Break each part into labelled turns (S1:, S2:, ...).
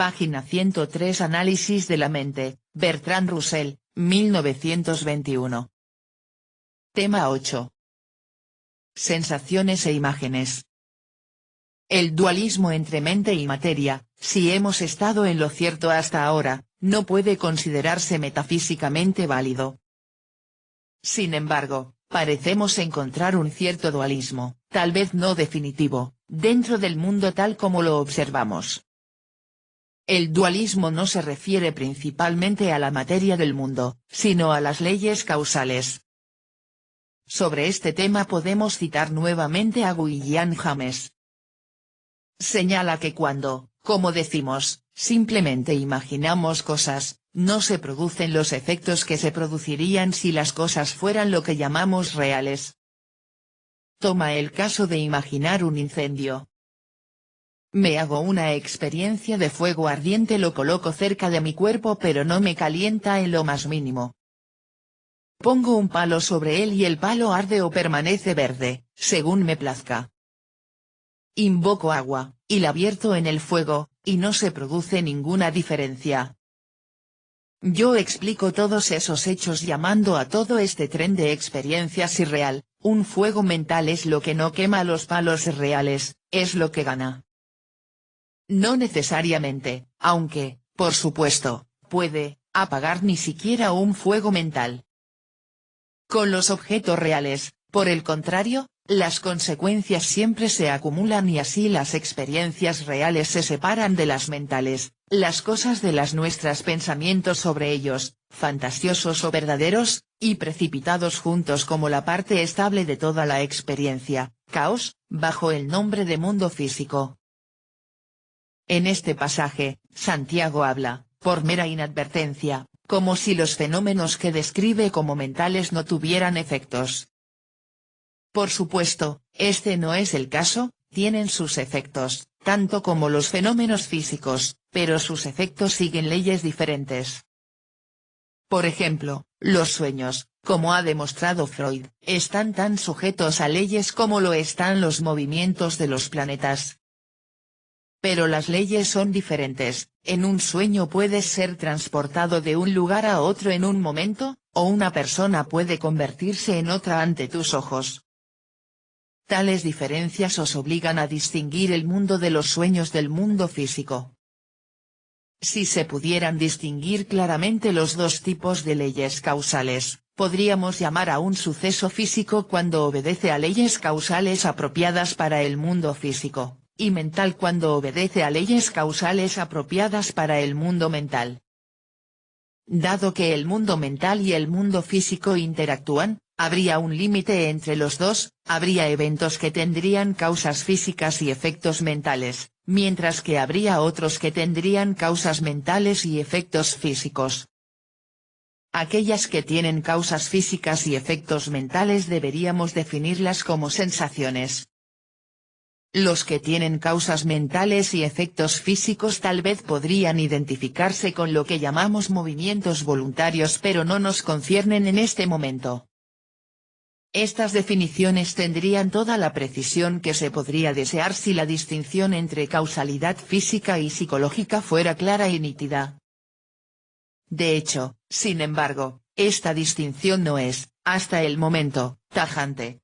S1: Página 103. Análisis de la mente, Bertrand Russell, 1921. Tema 8. Sensaciones e imágenes. El dualismo entre mente y materia, si hemos estado en lo cierto hasta ahora, no puede considerarse metafísicamente válido. Sin embargo, parecemos encontrar un cierto dualismo, tal vez no definitivo, dentro del mundo tal como lo observamos. El dualismo no se refiere principalmente a la materia del mundo, sino a las leyes causales. Sobre este tema podemos citar nuevamente a William James. Señala que cuando, como decimos, simplemente imaginamos cosas, no se producen los efectos que se producirían si las cosas fueran lo que llamamos reales. Toma el caso de imaginar un incendio. Me hago una experiencia de fuego ardiente, lo coloco cerca de mi cuerpo pero no me calienta en lo más mínimo. Pongo un palo sobre él y el palo arde o permanece verde, según me plazca. Invoco agua, y la vierto en el fuego, y no se produce ninguna diferencia. Yo explico todos esos hechos llamando a todo este tren de experiencias irreal, un fuego mental es lo que no quema los palos reales, es lo que gana. No necesariamente, aunque, por supuesto, puede apagar ni siquiera un fuego mental. Con los objetos reales, por el contrario, las consecuencias siempre se acumulan y así las experiencias reales se separan de las mentales, las cosas de las nuestras pensamientos sobre ellos, fantasiosos o verdaderos, y precipitados juntos como la parte estable de toda la experiencia, caos, bajo el nombre de mundo físico. En este pasaje, Santiago habla, por mera inadvertencia, como si los fenómenos que describe como mentales no tuvieran efectos. Por supuesto, este no es el caso, tienen sus efectos, tanto como los fenómenos físicos, pero sus efectos siguen leyes diferentes. Por ejemplo, los sueños, como ha demostrado Freud, están tan sujetos a leyes como lo están los movimientos de los planetas. Pero las leyes son diferentes, en un sueño puedes ser transportado de un lugar a otro en un momento, o una persona puede convertirse en otra ante tus ojos. Tales diferencias os obligan a distinguir el mundo de los sueños del mundo físico. Si se pudieran distinguir claramente los dos tipos de leyes causales, podríamos llamar a un suceso físico cuando obedece a leyes causales apropiadas para el mundo físico, y mental cuando obedece a leyes causales apropiadas para el mundo mental. Dado que el mundo mental y el mundo físico interactúan, habría un límite entre los dos, habría eventos que tendrían causas físicas y efectos mentales, mientras que habría otros que tendrían causas mentales y efectos físicos. Aquellas que tienen causas físicas y efectos mentales deberíamos definirlas como sensaciones. Los que tienen causas mentales y efectos físicos tal vez podrían identificarse con lo que llamamos movimientos voluntarios pero no nos conciernen en este momento. Estas definiciones tendrían toda la precisión que se podría desear si la distinción entre causalidad física y psicológica fuera clara y nítida. De hecho, sin embargo, esta distinción no es, hasta el momento, tajante.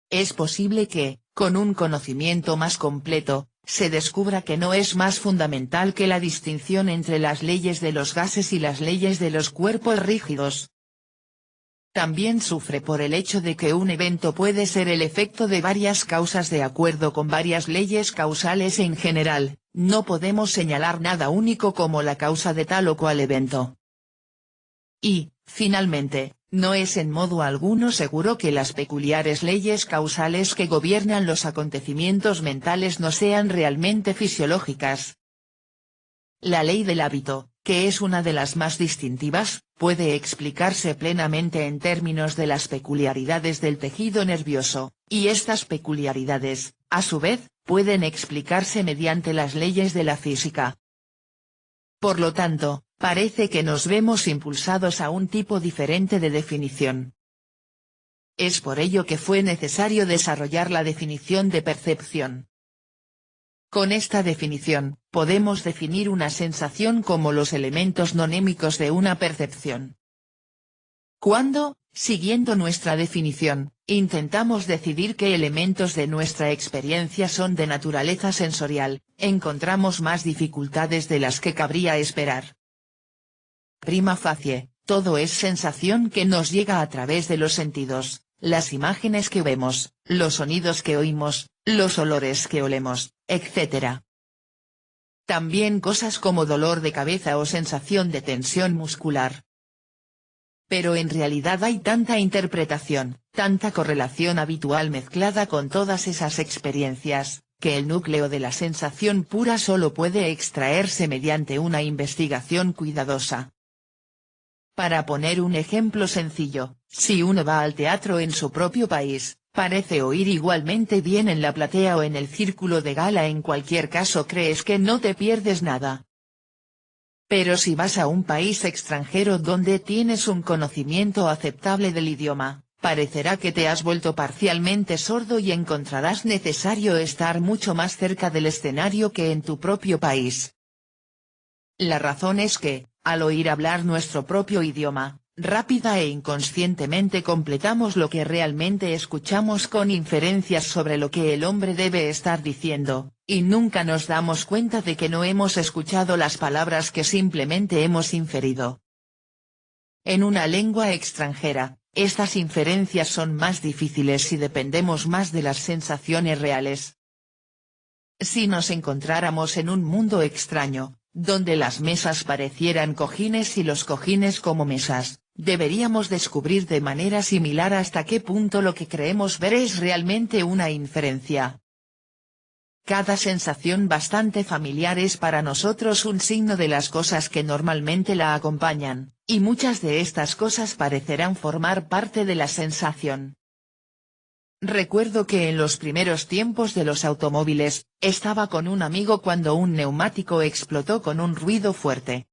S1: Es posible que, con un conocimiento más completo, se descubra que no es más fundamental que la distinción entre las leyes de los gases y las leyes de los cuerpos rígidos. También sufre por el hecho de que un evento puede ser el efecto de varias causas de acuerdo con varias leyes causales en general, no podemos señalar nada único como la causa de tal o cual evento. Y, finalmente, no es en modo alguno seguro que las peculiares leyes causales que gobiernan los acontecimientos mentales no sean realmente fisiológicas. La ley del hábito, que es una de las más distintivas, puede explicarse plenamente en términos de las peculiaridades del tejido nervioso, y estas peculiaridades, a su vez, pueden explicarse mediante las leyes de la física. Por lo tanto, parece que nos vemos impulsados a un tipo diferente de definición. Es por ello que fue necesario desarrollar la definición de percepción. Con esta definición, podemos definir una sensación como los elementos nonémicos de una percepción. Cuando, siguiendo nuestra definición, intentamos decidir qué elementos de nuestra experiencia son de naturaleza sensorial, encontramos más dificultades de las que cabría esperar. Prima facie, todo es sensación que nos llega a través de los sentidos, las imágenes que vemos, los sonidos que oímos, los olores que olemos, etc. También cosas como dolor de cabeza o sensación de tensión muscular. Pero en realidad hay tanta interpretación, tanta correlación habitual mezclada con todas esas experiencias, que el núcleo de la sensación pura solo puede extraerse mediante una investigación cuidadosa. Para poner un ejemplo sencillo, si uno va al teatro en su propio país, parece oír igualmente bien en la platea o en el círculo de gala. En cualquier caso crees que no te pierdes nada. Pero si vas a un país extranjero donde tienes un conocimiento aceptable del idioma, parecerá que te has vuelto parcialmente sordo y encontrarás necesario estar mucho más cerca del escenario que en tu propio país. La razón es que, al oír hablar nuestro propio idioma, rápida e inconscientemente completamos lo que realmente escuchamos con inferencias sobre lo que el hombre debe estar diciendo, y nunca nos damos cuenta de que no hemos escuchado las palabras que simplemente hemos inferido. En una lengua extranjera, estas inferencias son más difíciles y dependemos más de las sensaciones reales. Si nos encontráramos en un mundo extraño, donde las mesas parecieran cojines y los cojines como mesas, deberíamos descubrir de manera similar hasta qué punto lo que creemos ver es realmente una inferencia. Cada sensación bastante familiar es para nosotros un signo de las cosas que normalmente la acompañan, y muchas de estas cosas parecerán formar parte de la sensación. Recuerdo que en los primeros tiempos de los automóviles, estaba con un amigo cuando un neumático explotó con un ruido fuerte.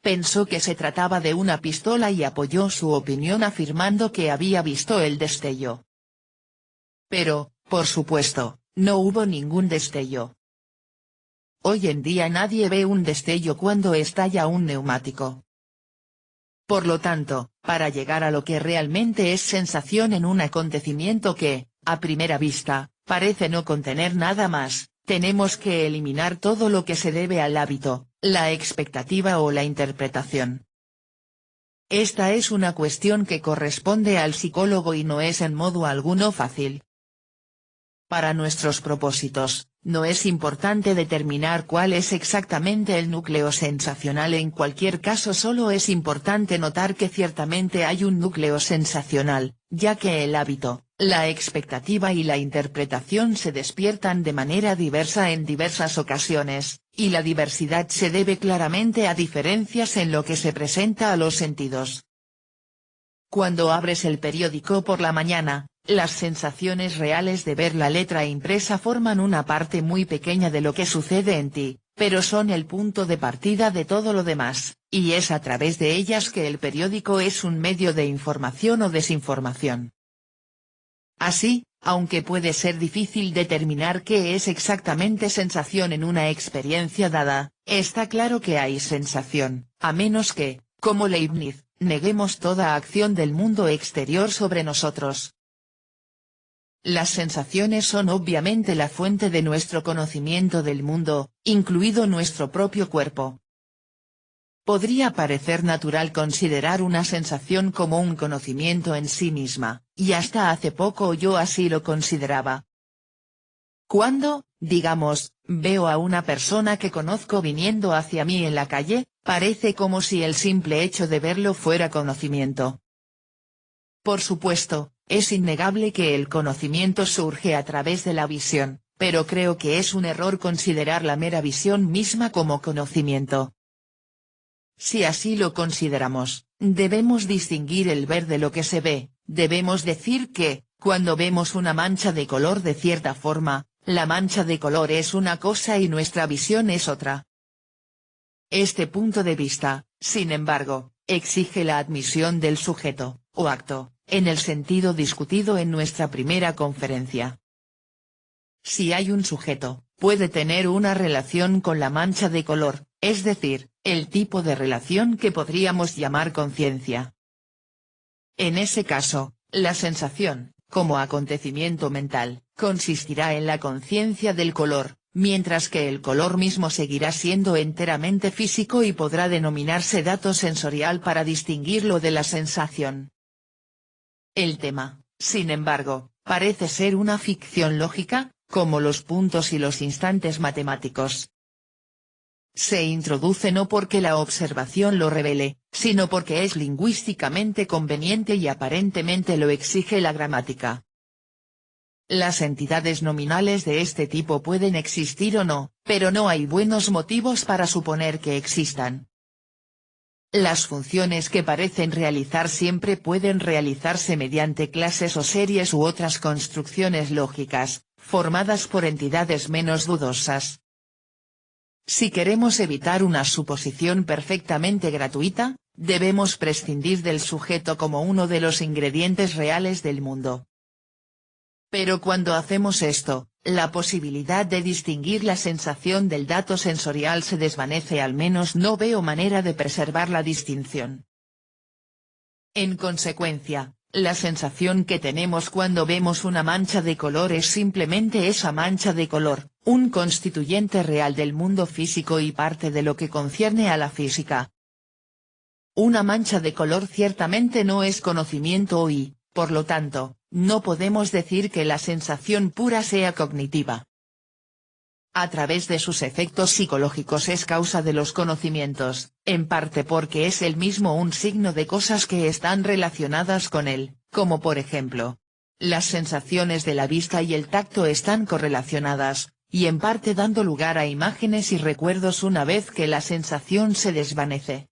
S1: Pensó que se trataba de una pistola y apoyó su opinión afirmando que había visto el destello. Pero, por supuesto, no hubo ningún destello. Hoy en día nadie ve un destello cuando estalla un neumático. Por lo tanto, para llegar a lo que realmente es sensación en un acontecimiento que, a primera vista, parece no contener nada más, tenemos que eliminar todo lo que se debe al hábito, la expectativa o la interpretación. Esta es una cuestión que corresponde al psicólogo y no es en modo alguno fácil. Para nuestros propósitos, no es importante determinar cuál es exactamente el núcleo sensacional. En cualquier caso solo es importante notar que ciertamente hay un núcleo sensacional, ya que el hábito, la expectativa y la interpretación se despiertan de manera diversa en diversas ocasiones, y la diversidad se debe claramente a diferencias en lo que se presenta a los sentidos. Cuando abres el periódico por la mañana, las sensaciones reales de ver la letra impresa forman una parte muy pequeña de lo que sucede en ti, pero son el punto de partida de todo lo demás, y es a través de ellas que el periódico es un medio de información o desinformación. Así, aunque puede ser difícil determinar qué es exactamente sensación en una experiencia dada, está claro que hay sensación, a menos que, como Leibniz, neguemos toda acción del mundo exterior sobre nosotros. Las sensaciones son obviamente la fuente de nuestro conocimiento del mundo, incluido nuestro propio cuerpo. Podría parecer natural considerar una sensación como un conocimiento en sí misma, y hasta hace poco yo así lo consideraba. Cuando, digamos, veo a una persona que conozco viniendo hacia mí en la calle, parece como si el simple hecho de verlo fuera conocimiento. Por supuesto, es innegable que el conocimiento surge a través de la visión, pero creo que es un error considerar la mera visión misma como conocimiento. Si así lo consideramos, debemos distinguir el ver de lo que se ve. Debemos decir que, cuando vemos una mancha de color de cierta forma, la mancha de color es una cosa y nuestra visión es otra. Este punto de vista, sin embargo, exige la admisión del sujeto, o acto, en el sentido discutido en nuestra primera conferencia. Si hay un sujeto, puede tener una relación con la mancha de color, es decir, el tipo de relación que podríamos llamar conciencia. En ese caso, la sensación, como acontecimiento mental, consistirá en la conciencia del color, mientras que el color mismo seguirá siendo enteramente físico y podrá denominarse dato sensorial para distinguirlo de la sensación. El tema, sin embargo, parece ser una ficción lógica, como los puntos y los instantes matemáticos. Se introduce no porque la observación lo revele, sino porque es lingüísticamente conveniente y aparentemente lo exige la gramática. Las entidades nominales de este tipo pueden existir o no, pero no hay buenos motivos para suponer que existan. Las funciones que parecen realizar siempre pueden realizarse mediante clases o series u otras construcciones lógicas, formadas por entidades menos dudosas. Si queremos evitar una suposición perfectamente gratuita, debemos prescindir del sujeto como uno de los ingredientes reales del mundo. Pero cuando hacemos esto, la posibilidad de distinguir la sensación del dato sensorial se desvanece, al menos no veo manera de preservar la distinción. En consecuencia, la sensación que tenemos cuando vemos una mancha de color es simplemente esa mancha de color, un constituyente real del mundo físico y parte de lo que concierne a la física. Una mancha de color ciertamente no es conocimiento y, por lo tanto, no podemos decir que la sensación pura sea cognitiva. A través de sus efectos psicológicos es causa de los conocimientos, en parte porque es él mismo un signo de cosas que están relacionadas con él, como por ejemplo, las sensaciones de la vista y el tacto están correlacionadas, y en parte dando lugar a imágenes y recuerdos una vez que la sensación se desvanece.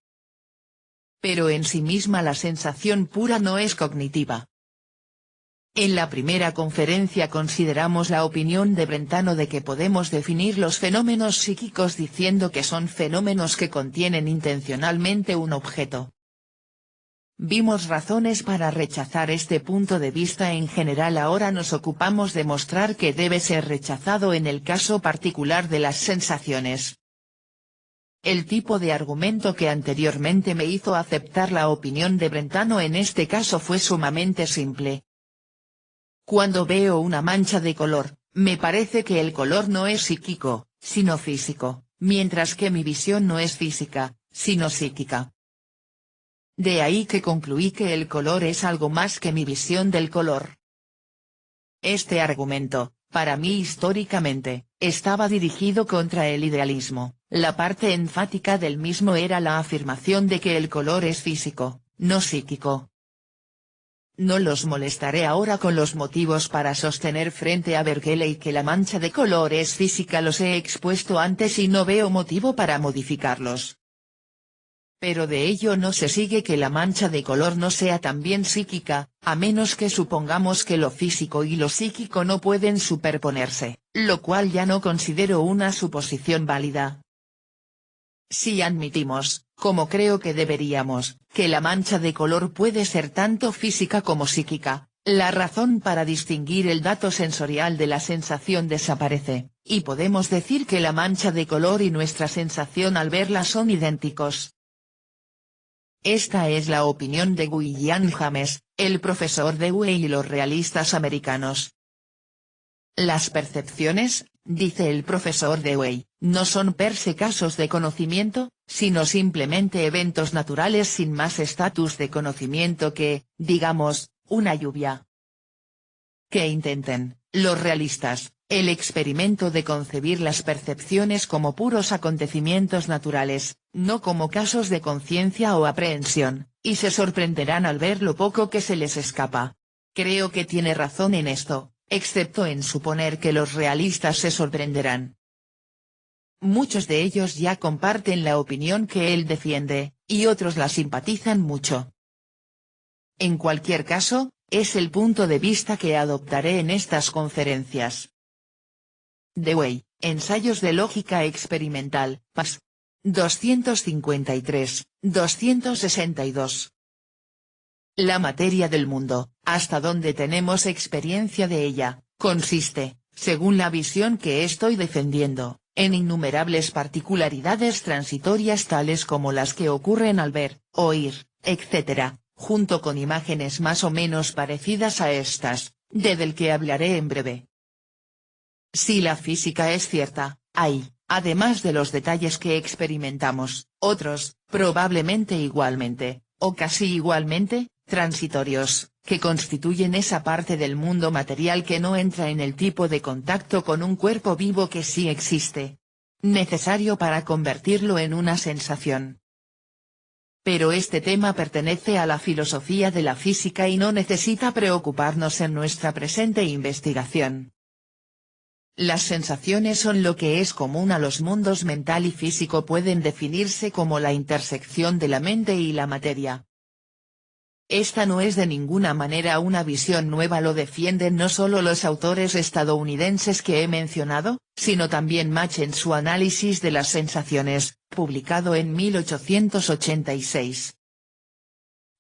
S1: Pero en sí misma la sensación pura no es cognitiva. En la primera conferencia consideramos la opinión de Brentano de que podemos definir los fenómenos psíquicos diciendo que son fenómenos que contienen intencionalmente un objeto. Vimos razones para rechazar este punto de vista en general. Ahora nos ocupamos de mostrar que debe ser rechazado en el caso particular de las sensaciones. El tipo de argumento que anteriormente me hizo aceptar la opinión de Brentano en este caso fue sumamente simple. Cuando veo una mancha de color, me parece que el color no es psíquico, sino físico, mientras que mi visión no es física, sino psíquica. De ahí que concluí que el color es algo más que mi visión del color. Este argumento, para mí históricamente, estaba dirigido contra el idealismo. La parte enfática del mismo era la afirmación de que el color es físico, no psíquico. No los molestaré ahora con los motivos para sostener frente a Berkeley que la mancha de color es física. Los he expuesto antes y no veo motivo para modificarlos. Pero de ello no se sigue que la mancha de color no sea también psíquica, a menos que supongamos que lo físico y lo psíquico no pueden superponerse, lo cual ya no considero una suposición válida. Si admitimos, como creo que deberíamos, que la mancha de color puede ser tanto física como psíquica, la razón para distinguir el dato sensorial de la sensación desaparece, y podemos decir que la mancha de color y nuestra sensación al verla son idénticos. Esta es la opinión de William James, el profesor de Dewey y los realistas americanos. Las percepciones, dice el profesor Dewey, no son per se casos de conocimiento, sino simplemente eventos naturales sin más estatus de conocimiento que, digamos, una lluvia. Que intenten, los realistas, el experimento de concebir las percepciones como puros acontecimientos naturales, no como casos de conciencia o aprehensión, y se sorprenderán al ver lo poco que se les escapa. Creo que tiene razón en esto, excepto en suponer que los realistas se sorprenderán. Muchos de ellos ya comparten la opinión que él defiende, y otros la simpatizan mucho. En cualquier caso, es el punto de vista que adoptaré en estas conferencias. Dewey, Ensayos de Lógica Experimental, pp. 253, 262. La materia del mundo, hasta donde tenemos experiencia de ella, consiste, según la visión que estoy defendiendo, en innumerables particularidades transitorias tales como las que ocurren al ver, oír, etc., junto con imágenes más o menos parecidas a estas, del que hablaré en breve. Si la física es cierta, hay, además de los detalles que experimentamos, otros, probablemente igualmente, o casi igualmente, transitorios, que constituyen esa parte del mundo material que no entra en el tipo de contacto con un cuerpo vivo que sí existe, necesario para convertirlo en una sensación. Pero este tema pertenece a la filosofía de la física y no necesita preocuparnos en nuestra presente investigación. Las sensaciones son lo que es común a los mundos mental y físico, pueden definirse como la intersección de la mente y la materia. Esta no es de ninguna manera una visión nueva, lo defienden no solo los autores estadounidenses que he mencionado, sino también Mach en su análisis de las sensaciones, publicado en 1886.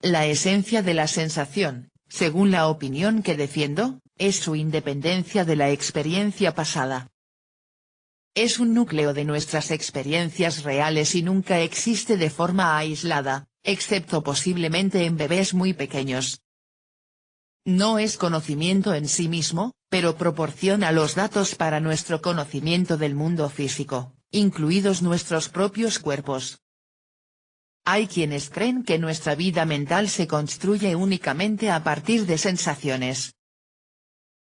S1: La esencia de la sensación, según la opinión que defiendo, es su independencia de la experiencia pasada. Es un núcleo de nuestras experiencias reales y nunca existe de forma aislada, excepto posiblemente en bebés muy pequeños. No es conocimiento en sí mismo, pero proporciona los datos para nuestro conocimiento del mundo físico, incluidos nuestros propios cuerpos. Hay quienes creen que nuestra vida mental se construye únicamente a partir de sensaciones.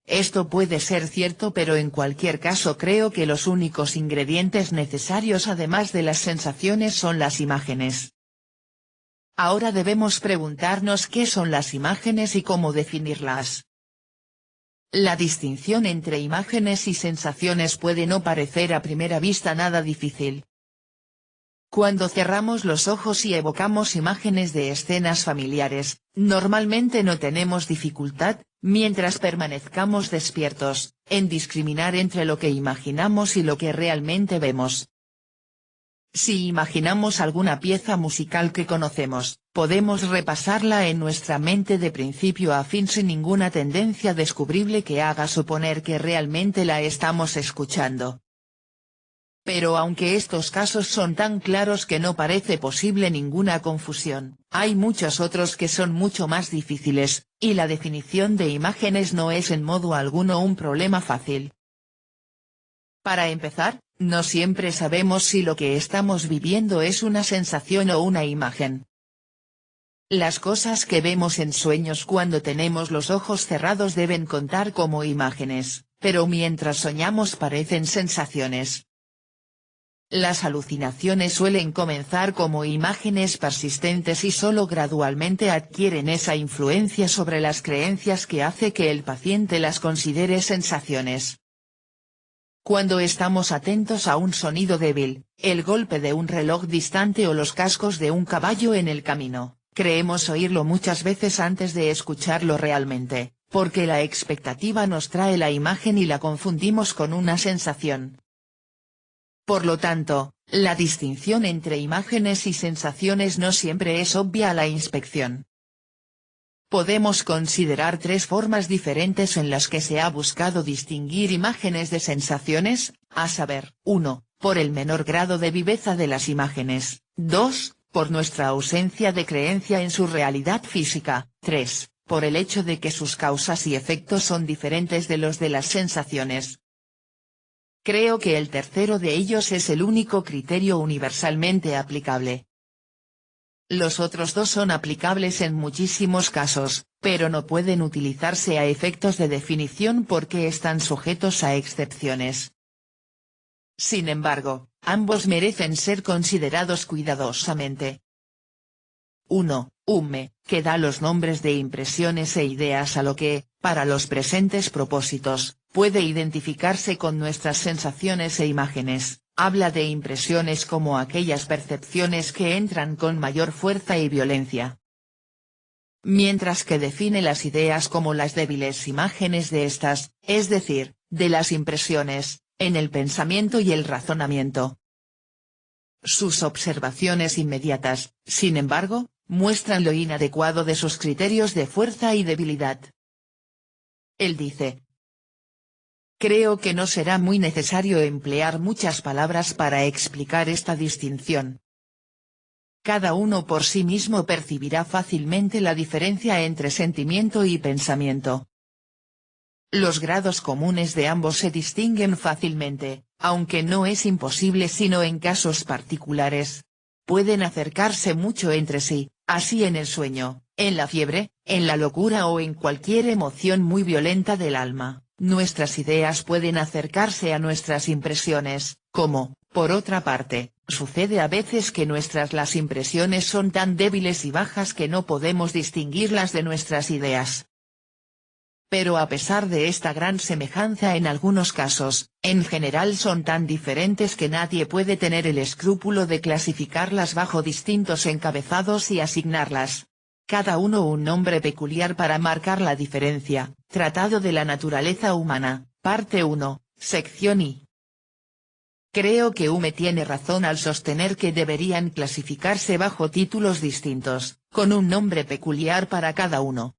S1: Esto puede ser cierto, pero en cualquier caso creo que los únicos ingredientes necesarios además de las sensaciones son las imágenes. Ahora debemos preguntarnos qué son las imágenes y cómo definirlas. La distinción entre imágenes y sensaciones puede no parecer a primera vista nada difícil. Cuando cerramos los ojos y evocamos imágenes de escenas familiares, normalmente no tenemos dificultad, mientras permanezcamos despiertos, en discriminar entre lo que imaginamos y lo que realmente vemos. Si imaginamos alguna pieza musical que conocemos, podemos repasarla en nuestra mente de principio a fin sin ninguna tendencia descubrible que haga suponer que realmente la estamos escuchando. Pero aunque estos casos son tan claros que no parece posible ninguna confusión, hay muchos otros que son mucho más difíciles, y la definición de imágenes no es en modo alguno un problema fácil. Para empezar, no siempre sabemos si lo que estamos viviendo es una sensación o una imagen. Las cosas que vemos en sueños cuando tenemos los ojos cerrados deben contar como imágenes, pero mientras soñamos parecen sensaciones. Las alucinaciones suelen comenzar como imágenes persistentes y solo gradualmente adquieren esa influencia sobre las creencias que hace que el paciente las considere sensaciones. Cuando estamos atentos a un sonido débil, el golpe de un reloj distante o los cascos de un caballo en el camino, creemos oírlo muchas veces antes de escucharlo realmente, porque la expectativa nos trae la imagen y la confundimos con una sensación. Por lo tanto, la distinción entre imágenes y sensaciones no siempre es obvia a la inspección. Podemos considerar tres formas diferentes en las que se ha buscado distinguir imágenes de sensaciones, a saber, 1, por el menor grado de viveza de las imágenes, 2, por nuestra ausencia de creencia en su realidad física, 3, por el hecho de que sus causas y efectos son diferentes de los de las sensaciones. Creo que el tercero de ellos es el único criterio universalmente aplicable. Los otros dos son aplicables en muchísimos casos, pero no pueden utilizarse a efectos de definición porque están sujetos a excepciones. Sin embargo, ambos merecen ser considerados cuidadosamente. 1. UME, que da los nombres de impresiones e ideas a lo que, para los presentes propósitos, puede identificarse con nuestras sensaciones e imágenes, habla de impresiones como aquellas percepciones que entran con mayor fuerza y violencia. Mientras que define las ideas como las débiles imágenes de estas, es decir, de las impresiones, en el pensamiento y el razonamiento. Sus observaciones inmediatas, sin embargo, muestran lo inadecuado de sus criterios de fuerza y debilidad. Él dice: Creo que no será muy necesario emplear muchas palabras para explicar esta distinción. Cada uno por sí mismo percibirá fácilmente la diferencia entre sentimiento y pensamiento. Los grados comunes de ambos se distinguen fácilmente, aunque no es imposible sino en casos particulares. Pueden acercarse mucho entre sí, así en el sueño, en la fiebre, en la locura o en cualquier emoción muy violenta del alma. Nuestras ideas pueden acercarse a nuestras impresiones, como, por otra parte, sucede a veces que las impresiones son tan débiles y bajas que no podemos distinguirlas de nuestras ideas. Pero a pesar de esta gran semejanza en algunos casos, en general son tan diferentes que nadie puede tener el escrúpulo de clasificarlas bajo distintos encabezados y asignarlas. Cada uno un nombre peculiar para marcar la diferencia. Tratado de la naturaleza humana, parte 1, sección I. Creo que Hume tiene razón al sostener que deberían clasificarse bajo títulos distintos, con un nombre peculiar para cada uno.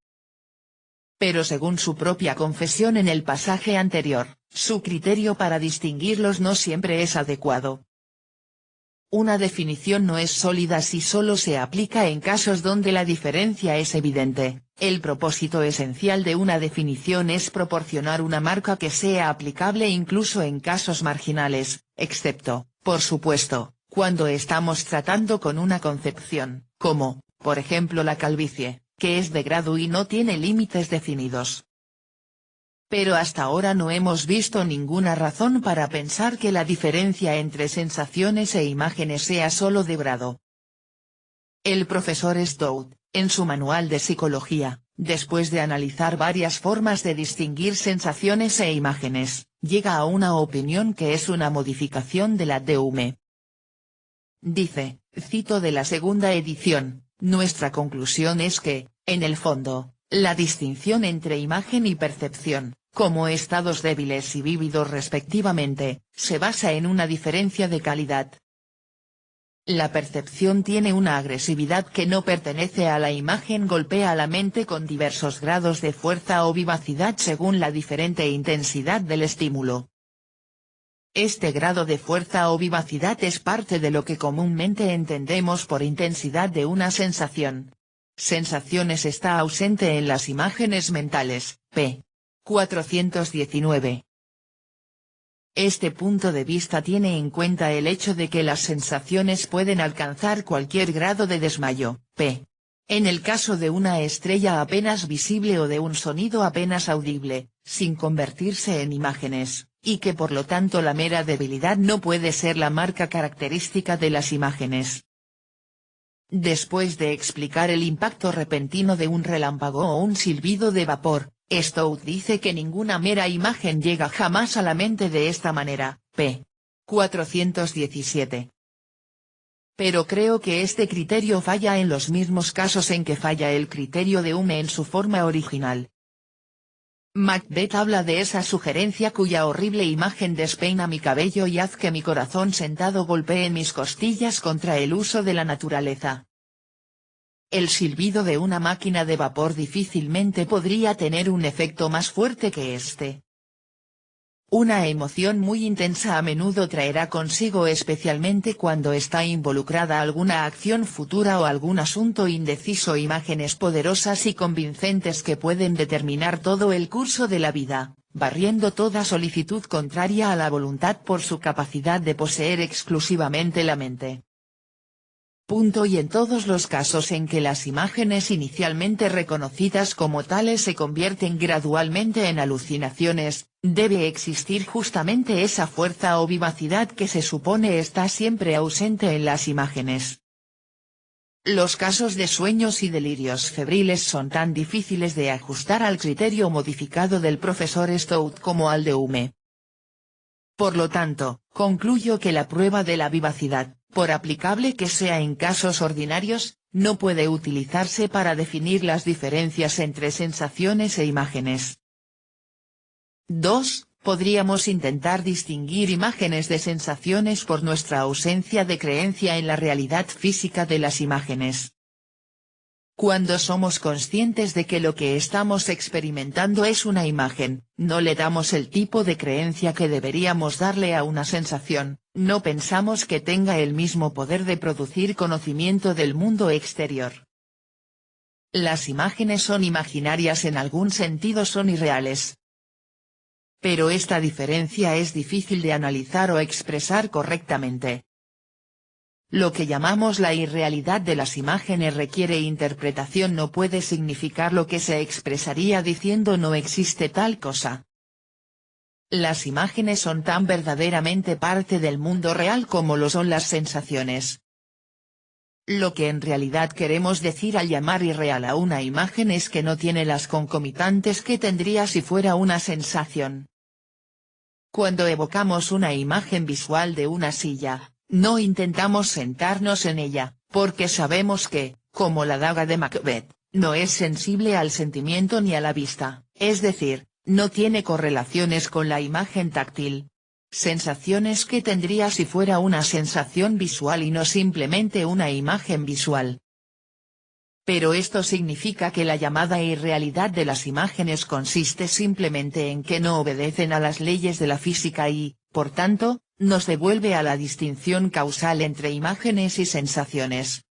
S1: Pero según su propia confesión en el pasaje anterior, su criterio para distinguirlos no siempre es adecuado. Una definición no es sólida si solo se aplica en casos donde la diferencia es evidente. El propósito esencial de una definición es proporcionar una marca que sea aplicable incluso en casos marginales, excepto, por supuesto, cuando estamos tratando con una concepción, como, por ejemplo la calvicie, que es de grado y no tiene límites definidos. Pero hasta ahora no hemos visto ninguna razón para pensar que la diferencia entre sensaciones e imágenes sea solo de grado. El profesor Stout, en su manual de psicología, después de analizar varias formas de distinguir sensaciones e imágenes, llega a una opinión que es una modificación de la de Hume. Dice, cito de la segunda edición, nuestra conclusión es que, en el fondo, la distinción entre imagen y percepción, como estados débiles y vívidos respectivamente, se basa en una diferencia de calidad. La percepción tiene una agresividad que no pertenece a la imagen, golpea la mente con diversos grados de fuerza o vivacidad según la diferente intensidad del estímulo. Este grado de fuerza o vivacidad es parte de lo que comúnmente entendemos por intensidad de una sensación. Sensaciones está ausente en las imágenes mentales, p. 419. Este punto de vista tiene en cuenta el hecho de que las sensaciones pueden alcanzar cualquier grado de desmayo, p. En el caso de una estrella apenas visible o de un sonido apenas audible, sin convertirse en imágenes, y que por lo tanto la mera debilidad no puede ser la marca característica de las imágenes. Después de explicar el impacto repentino de un relámpago o un silbido de vapor, Stout dice que ninguna mera imagen llega jamás a la mente de esta manera, p. 417. Pero creo que este criterio falla en los mismos casos en que falla el criterio de Hume en su forma original. Macbeth habla de esa sugerencia cuya horrible imagen despeina mi cabello y haz que mi corazón sentado golpee mis costillas contra el uso de la naturaleza. El silbido de una máquina de vapor difícilmente podría tener un efecto más fuerte que este. Una emoción muy intensa a menudo traerá consigo, especialmente cuando está involucrada alguna acción futura o algún asunto indeciso, imágenes poderosas y convincentes que pueden determinar todo el curso de la vida, barriendo toda solicitud contraria a la voluntad por su capacidad de poseer exclusivamente la mente. Y en todos los casos en que las imágenes inicialmente reconocidas como tales se convierten gradualmente en alucinaciones, debe existir justamente esa fuerza o vivacidad que se supone está siempre ausente en las imágenes. Los casos de sueños y delirios febriles son tan difíciles de ajustar al criterio modificado del profesor Stout como al de Hume. Por lo tanto, concluyo que la prueba de la vivacidad, por aplicable que sea en casos ordinarios, no puede utilizarse para definir las diferencias entre sensaciones e imágenes. 2. Podríamos intentar distinguir imágenes de sensaciones por nuestra ausencia de creencia en la realidad física de las imágenes. Cuando somos conscientes de que lo que estamos experimentando es una imagen, no le damos el tipo de creencia que deberíamos darle a una sensación, no pensamos que tenga el mismo poder de producir conocimiento del mundo exterior. Las imágenes son imaginarias, en algún sentido son irreales. Pero esta diferencia es difícil de analizar o expresar correctamente. Lo que llamamos la irrealidad de las imágenes requiere interpretación, no puede significar lo que se expresaría diciendo no existe tal cosa. Las imágenes son tan verdaderamente parte del mundo real como lo son las sensaciones. Lo que en realidad queremos decir al llamar irreal a una imagen es que no tiene las concomitantes que tendría si fuera una sensación. Cuando evocamos una imagen visual de una silla, no intentamos sentarnos en ella, porque sabemos que, como la daga de Macbeth, no es sensible al sentimiento ni a la vista, es decir, no tiene correlaciones con la imagen táctil. Sensaciones que tendría si fuera una sensación visual y no simplemente una imagen visual. Pero esto significa que la llamada irrealidad de las imágenes consiste simplemente en que no obedecen a las leyes de la física y, por tanto, nos devuelve a la distinción causal entre imágenes y sensaciones.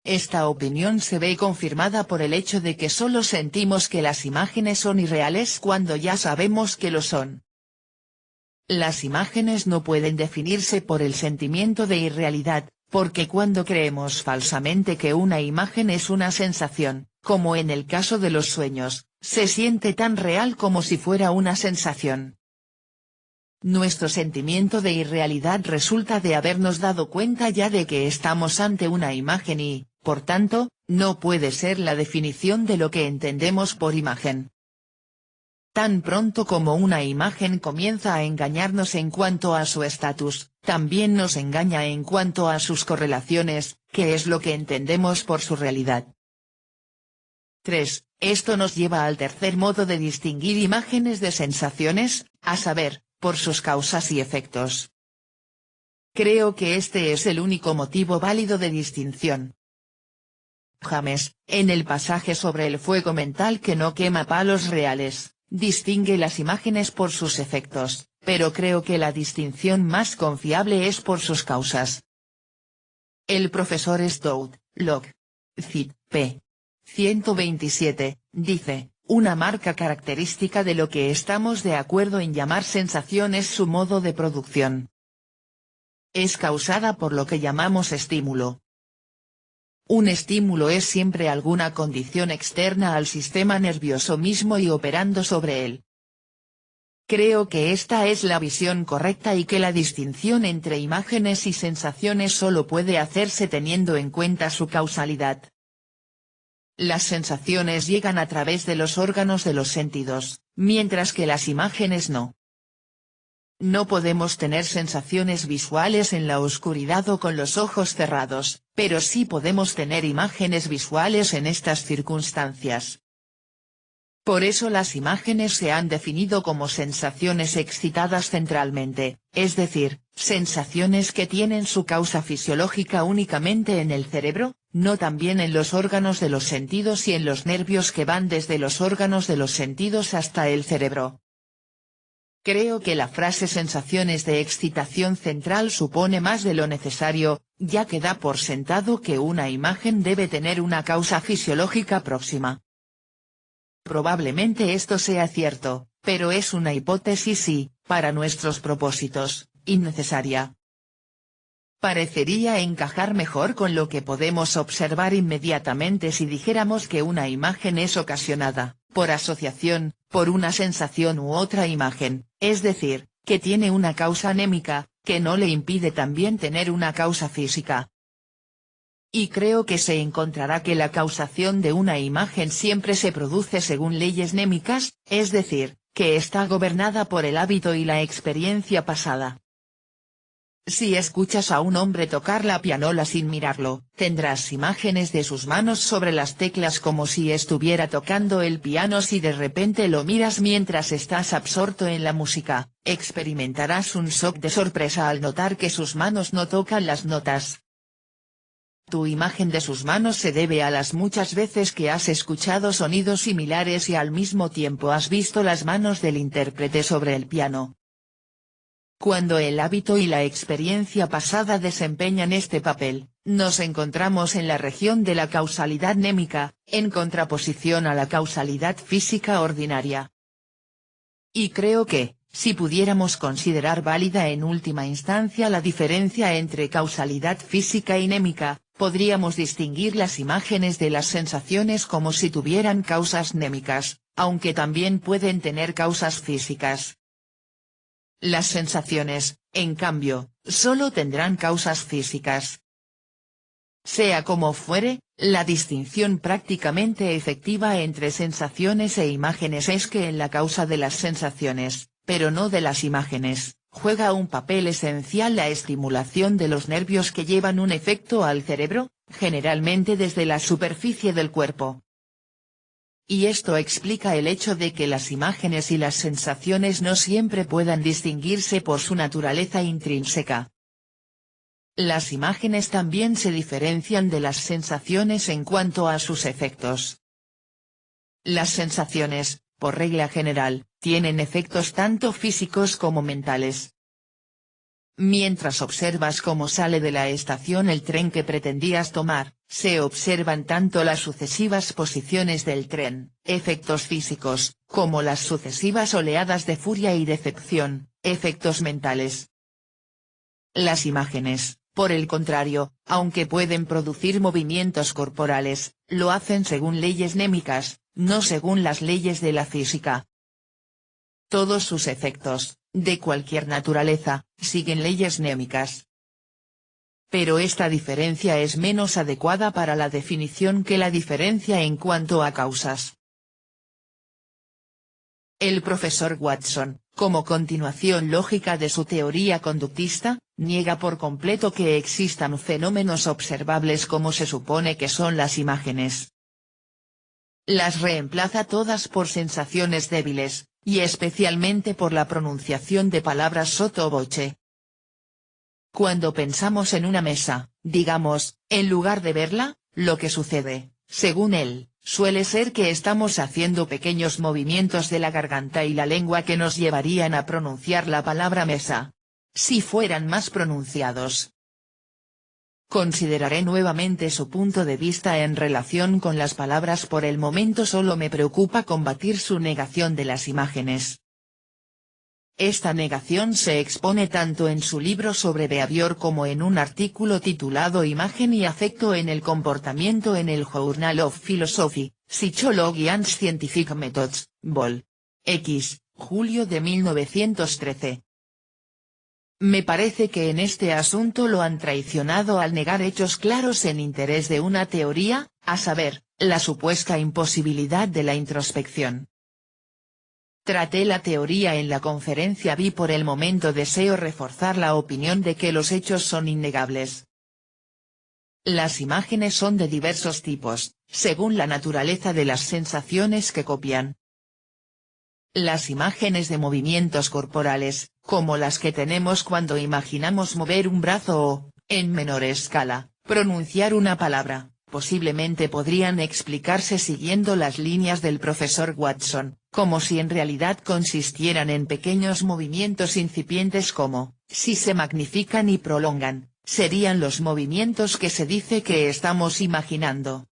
S1: Esta opinión se ve confirmada por el hecho de que solo sentimos que las imágenes son irreales cuando ya sabemos que lo son. Las imágenes no pueden definirse por el sentimiento de irrealidad, porque cuando creemos falsamente que una imagen es una sensación, como en el caso de los sueños, se siente tan real como si fuera una sensación. Nuestro sentimiento de irrealidad resulta de habernos dado cuenta ya de que estamos ante una imagen y, por tanto, no puede ser la definición de lo que entendemos por imagen. Tan pronto como una imagen comienza a engañarnos en cuanto a su estatus, también nos engaña en cuanto a sus correlaciones, que es lo que entendemos por su realidad. 3. Esto nos lleva al tercer modo de distinguir imágenes de sensaciones, a saber, por sus causas y efectos. Creo que este es el único motivo válido de distinción. James, en el pasaje sobre el fuego mental que no quema palos reales, distingue las imágenes por sus efectos, pero creo que la distinción más confiable es por sus causas. El profesor Stout, Locke. Cit. p. 127, dice, una marca característica de lo que estamos de acuerdo en llamar sensación es su modo de producción. Es causada por lo que llamamos estímulo. Un estímulo es siempre alguna condición externa al sistema nervioso mismo y operando sobre él. Creo que esta es la visión correcta y que la distinción entre imágenes y sensaciones solo puede hacerse teniendo en cuenta su causalidad. Las sensaciones llegan a través de los órganos de los sentidos, mientras que las imágenes no. No podemos tener sensaciones visuales en la oscuridad o con los ojos cerrados, pero sí podemos tener imágenes visuales en estas circunstancias. Por eso las imágenes se han definido como sensaciones excitadas centralmente, es decir, sensaciones que tienen su causa fisiológica únicamente en el cerebro, no también en los órganos de los sentidos y en los nervios que van desde los órganos de los sentidos hasta el cerebro. Creo que la frase sensaciones de excitación central supone más de lo necesario, ya que da por sentado que una imagen debe tener una causa fisiológica próxima. Probablemente esto sea cierto, pero es una hipótesis y, para nuestros propósitos, innecesaria. Parecería encajar mejor con lo que podemos observar inmediatamente si dijéramos que una imagen es ocasionada, por asociación, por una sensación u otra imagen, es decir, que tiene una causa anémica, que no le impide también tener una causa física. Y creo que se encontrará que la causación de una imagen siempre se produce según leyes némicas, es decir, que está gobernada por el hábito y la experiencia pasada. Si escuchas a un hombre tocar la pianola sin mirarlo, tendrás imágenes de sus manos sobre las teclas como si estuviera tocando el piano. Si de repente lo miras mientras estás absorto en la música, experimentarás un shock de sorpresa al notar que sus manos no tocan las notas. Tu imagen de sus manos se debe a las muchas veces que has escuchado sonidos similares y al mismo tiempo has visto las manos del intérprete sobre el piano. Cuando el hábito y la experiencia pasada desempeñan este papel, nos encontramos en la región de la causalidad mnémica, en contraposición a la causalidad física ordinaria. Y creo que, si pudiéramos considerar válida en última instancia la diferencia entre causalidad física y mnémica, podríamos distinguir las imágenes de las sensaciones como si tuvieran causas mnémicas, aunque también pueden tener causas físicas. Las sensaciones, en cambio, solo tendrán causas físicas. Sea como fuere, la distinción prácticamente efectiva entre sensaciones e imágenes es que en la causa de las sensaciones, pero no de las imágenes, juega un papel esencial la estimulación de los nervios que llevan un efecto al cerebro, generalmente desde la superficie del cuerpo. Y esto explica el hecho de que las imágenes y las sensaciones no siempre puedan distinguirse por su naturaleza intrínseca. Las imágenes también se diferencian de las sensaciones en cuanto a sus efectos. Las sensaciones, por regla general, tienen efectos tanto físicos como mentales. Mientras observas cómo sale de la estación el tren que pretendías tomar, se observan tanto las sucesivas posiciones del tren, efectos físicos, como las sucesivas oleadas de furia y decepción, efectos mentales. Las imágenes, por el contrario, aunque pueden producir movimientos corporales, lo hacen según leyes mnémicas, no según las leyes de la física. Todos sus efectos, de cualquier naturaleza, siguen leyes mnémicas. Pero esta diferencia es menos adecuada para la definición que la diferencia en cuanto a causas. El profesor Watson, como continuación lógica de su teoría conductista, niega por completo que existan fenómenos observables como se supone que son las imágenes. Las reemplaza todas por sensaciones débiles, y especialmente por la pronunciación de palabras sotto voce. Cuando pensamos en una mesa, digamos, en lugar de verla, lo que sucede, según él, suele ser que estamos haciendo pequeños movimientos de la garganta y la lengua que nos llevarían a pronunciar la palabra mesa. Si fueran más pronunciados. Consideraré nuevamente su punto de vista en relación con las palabras. Por el momento solo me preocupa combatir su negación de las imágenes. Esta negación se expone tanto en su libro sobre behavior como en un artículo titulado Imagen y afecto en el comportamiento en el Journal of Philosophy, Psychology and Scientific Methods, Vol. X, julio de 1913. Me parece que en este asunto lo han traicionado al negar hechos claros en interés de una teoría, a saber, la supuesta imposibilidad de la introspección. Traté la teoría en la conferencia y por el momento deseo reforzar la opinión de que los hechos son innegables. Las imágenes son de diversos tipos, según la naturaleza de las sensaciones que copian. Las imágenes de movimientos corporales, como las que tenemos cuando imaginamos mover un brazo o, en menor escala, pronunciar una palabra, posiblemente podrían explicarse siguiendo las líneas del profesor Watson, como si en realidad consistieran en pequeños movimientos incipientes como, si se magnifican y prolongan, serían los movimientos que se dice que estamos imaginando.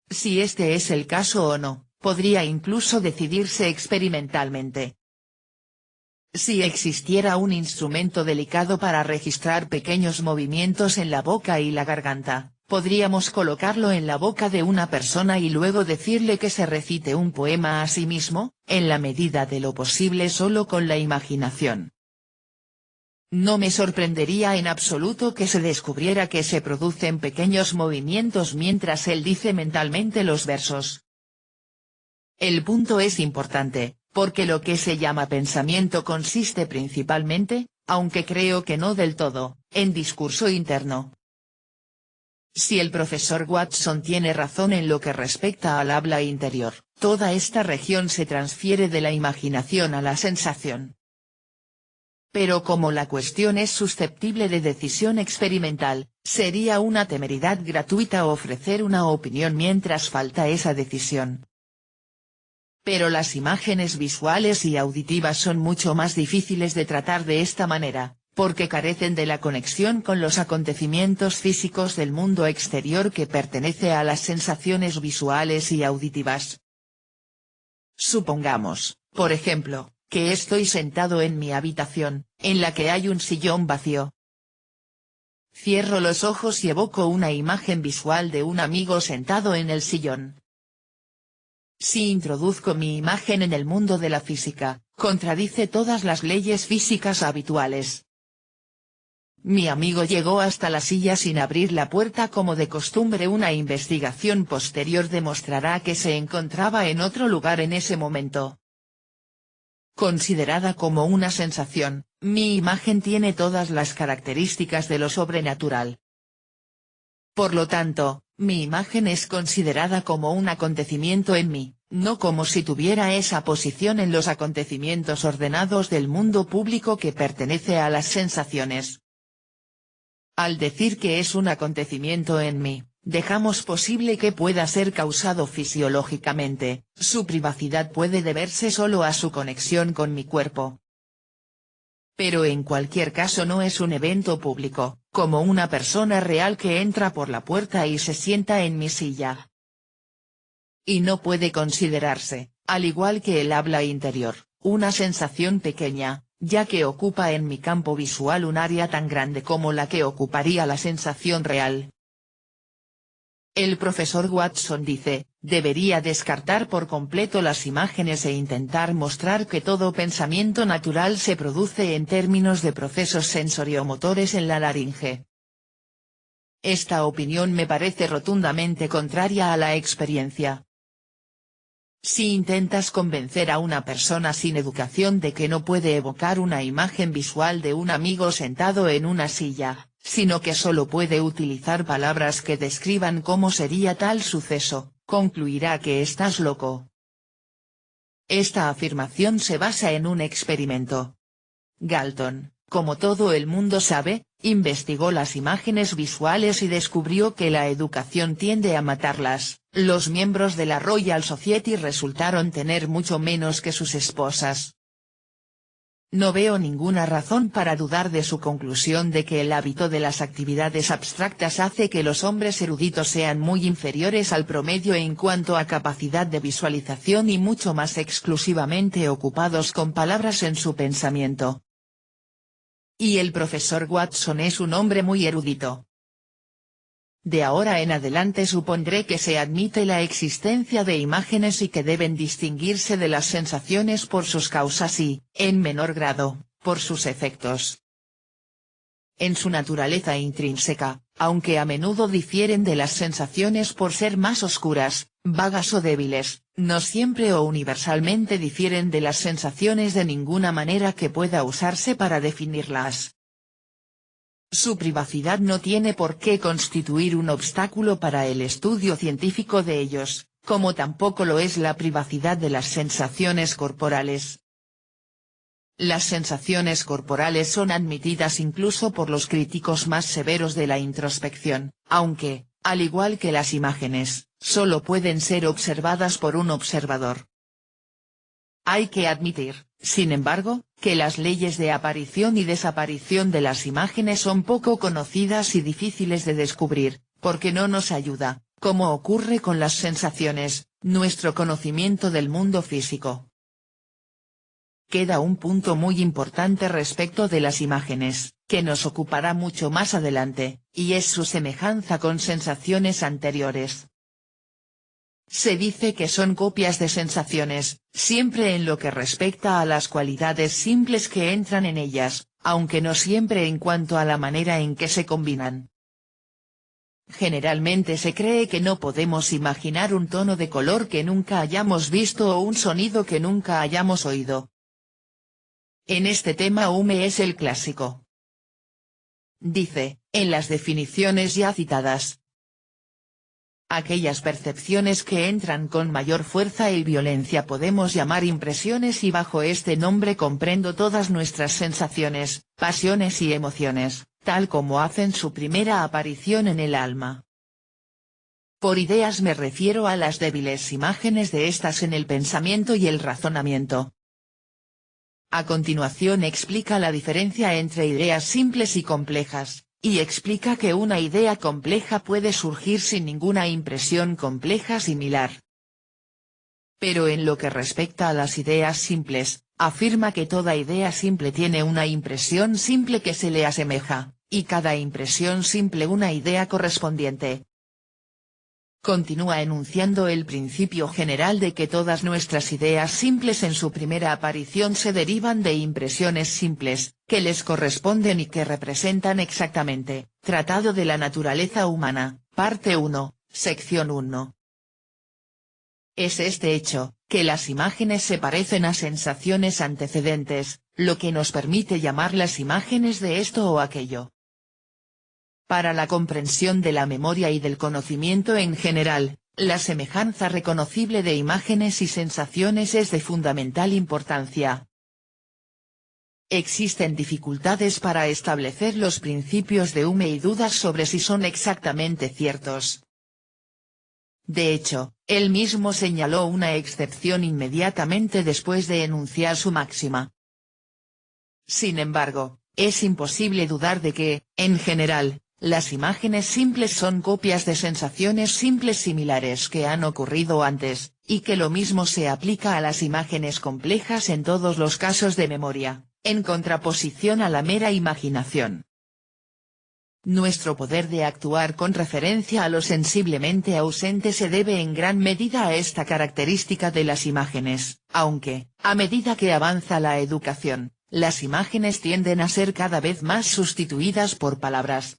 S1: Si este es el caso o no, podría incluso decidirse experimentalmente. Si existiera un instrumento delicado para registrar pequeños movimientos en la boca y la garganta, podríamos colocarlo en la boca de una persona y luego decirle que se recite un poema a sí mismo, en la medida de lo posible solo con la imaginación. No me sorprendería en absoluto que se descubriera que se producen pequeños movimientos mientras él dice mentalmente los versos. El punto es importante, porque lo que se llama pensamiento consiste principalmente, aunque creo que no del todo, en discurso interno. Si el profesor Watson tiene razón en lo que respecta al habla interior, toda esta región se transfiere de la imaginación a la sensación. Pero como la cuestión es susceptible de decisión experimental, Sería una temeridad gratuita ofrecer una opinión mientras falta esa decisión. Pero las imágenes visuales y auditivas son mucho más difíciles de tratar de esta manera, porque carecen de la conexión con los acontecimientos físicos del mundo exterior que pertenece a las sensaciones visuales y auditivas. Supongamos, por ejemplo, que estoy sentado en mi habitación, en la que hay un sillón vacío. Cierro los ojos y evoco una imagen visual de un amigo sentado en el sillón. Si introduzco mi imagen en el mundo de la física, contradice todas las leyes físicas habituales. Mi amigo llegó hasta la silla sin abrir la puerta como de costumbre. Una investigación posterior demostrará que se encontraba en otro lugar en ese momento. Considerada como una sensación, mi imagen tiene todas las características de lo sobrenatural. Por lo tanto, mi imagen es considerada como un acontecimiento en mí, no como si tuviera esa posición en los acontecimientos ordenados del mundo público que pertenece a las sensaciones. Al decir que es un acontecimiento en mí, dejamos posible que pueda ser causado fisiológicamente. Su privacidad puede deberse solo a su conexión con mi cuerpo. Pero en cualquier caso no es un evento público, como una persona real que entra por la puerta y se sienta en mi silla. Y no puede considerarse, al igual que el habla interior, una sensación pequeña, ya que ocupa en mi campo visual un área tan grande como la que ocuparía la sensación real. El profesor Watson dice, debería descartar por completo las imágenes e intentar mostrar que todo pensamiento natural se produce en términos de procesos sensoriomotores en la laringe. Esta opinión me parece rotundamente contraria a la experiencia. Si intentas convencer a una persona sin educación de que no puede evocar una imagen visual de un amigo sentado en una silla, sino que solo puede utilizar palabras que describan cómo sería tal suceso, concluirá que estás loco. Esta afirmación se basa en un experimento. Galton, como todo el mundo sabe, investigó las imágenes visuales y descubrió que la educación tiende a matarlas. Los miembros de la Royal Society resultaron tener mucho menos que sus esposas. No veo ninguna razón para dudar de su conclusión de que el hábito de las actividades abstractas hace que los hombres eruditos sean muy inferiores al promedio en cuanto a capacidad de visualización y mucho más exclusivamente ocupados con palabras en su pensamiento. Y el profesor Watson es un hombre muy erudito. De ahora en adelante supondré que se admite la existencia de imágenes y que deben distinguirse de las sensaciones por sus causas y, en menor grado, por sus efectos. En su naturaleza intrínseca, aunque a menudo difieren de las sensaciones por ser más oscuras, vagas o débiles, no siempre o universalmente difieren de las sensaciones de ninguna manera que pueda usarse para definirlas. Su privacidad no tiene por qué constituir un obstáculo para el estudio científico de ellos, como tampoco lo es la privacidad de las sensaciones corporales. Las sensaciones corporales son admitidas incluso por los críticos más severos de la introspección, aunque, al igual que las imágenes, solo pueden ser observadas por un observador. Hay que admitir, sin embargo, que las leyes de aparición y desaparición de las imágenes son poco conocidas y difíciles de descubrir, porque no nos ayuda, como ocurre con las sensaciones, nuestro conocimiento del mundo físico. Queda un punto muy importante respecto de las imágenes, que nos ocupará mucho más adelante, y es su semejanza con sensaciones anteriores. Se dice que son copias de sensaciones, siempre en lo que respecta a las cualidades simples que entran en ellas, aunque no siempre en cuanto a la manera en que se combinan. Generalmente se cree que no podemos imaginar un tono de color que nunca hayamos visto o un sonido que nunca hayamos oído. En este tema Hume es el clásico. Dice, en las definiciones ya citadas, aquellas percepciones que entran con mayor fuerza y violencia podemos llamar impresiones y bajo este nombre comprendo todas nuestras sensaciones, pasiones y emociones, tal como hacen su primera aparición en el alma. Por ideas me refiero a las débiles imágenes de estas en el pensamiento y el razonamiento. A continuación explica la diferencia entre ideas simples y complejas, y explica que una idea compleja puede surgir sin ninguna impresión compleja similar. Pero en lo que respecta a las ideas simples, afirma que toda idea simple tiene una impresión simple que se le asemeja, y cada impresión simple una idea correspondiente. Continúa enunciando el principio general de que todas nuestras ideas simples en su primera aparición se derivan de impresiones simples, que les corresponden y que representan exactamente, Tratado de la Naturaleza Humana, parte 1, sección 1. Es este hecho, que las imágenes se parecen a sensaciones antecedentes, lo que nos permite llamarlas imágenes de esto o aquello. Para la comprensión de la memoria y del conocimiento en general, la semejanza reconocible de imágenes y sensaciones es de fundamental importancia. Existen dificultades para establecer los principios de Hume y dudas sobre si son exactamente ciertos. De hecho, él mismo señaló una excepción inmediatamente después de enunciar su máxima. Sin embargo, es imposible dudar de que, en general, las imágenes simples son copias de sensaciones simples similares que han ocurrido antes, y que lo mismo se aplica a las imágenes complejas en todos los casos de memoria, en contraposición a la mera imaginación. Nuestro poder de actuar con referencia a lo sensiblemente ausente se debe en gran medida a esta característica de las imágenes, aunque, a medida que avanza la educación, las imágenes tienden a ser cada vez más sustituidas por palabras.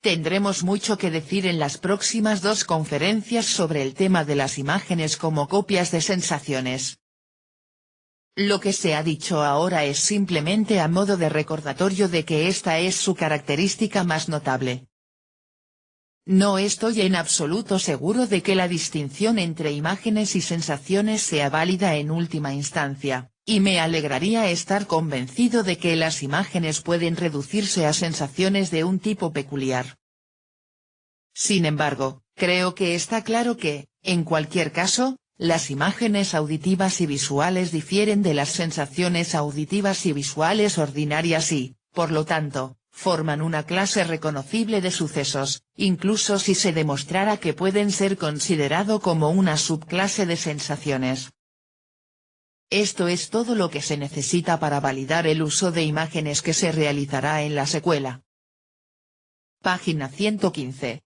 S1: Tendremos mucho que decir en las próximas dos conferencias sobre el tema de las imágenes como copias de sensaciones. Lo que se ha dicho ahora es simplemente a modo de recordatorio de que esta es su característica más notable. No estoy en absoluto seguro de que la distinción entre imágenes y sensaciones sea válida en última instancia, y me alegraría estar convencido de que las imágenes pueden reducirse a sensaciones de un tipo peculiar. Sin embargo, creo que está claro que, en cualquier caso, las imágenes auditivas y visuales difieren de las sensaciones auditivas y visuales ordinarias y, por lo tanto, forman una clase reconocible de sucesos, incluso si se demostrara que pueden ser considerado como una subclase de sensaciones. Esto es todo lo que se necesita para validar el uso de imágenes que se realizará en la secuela. Página 115.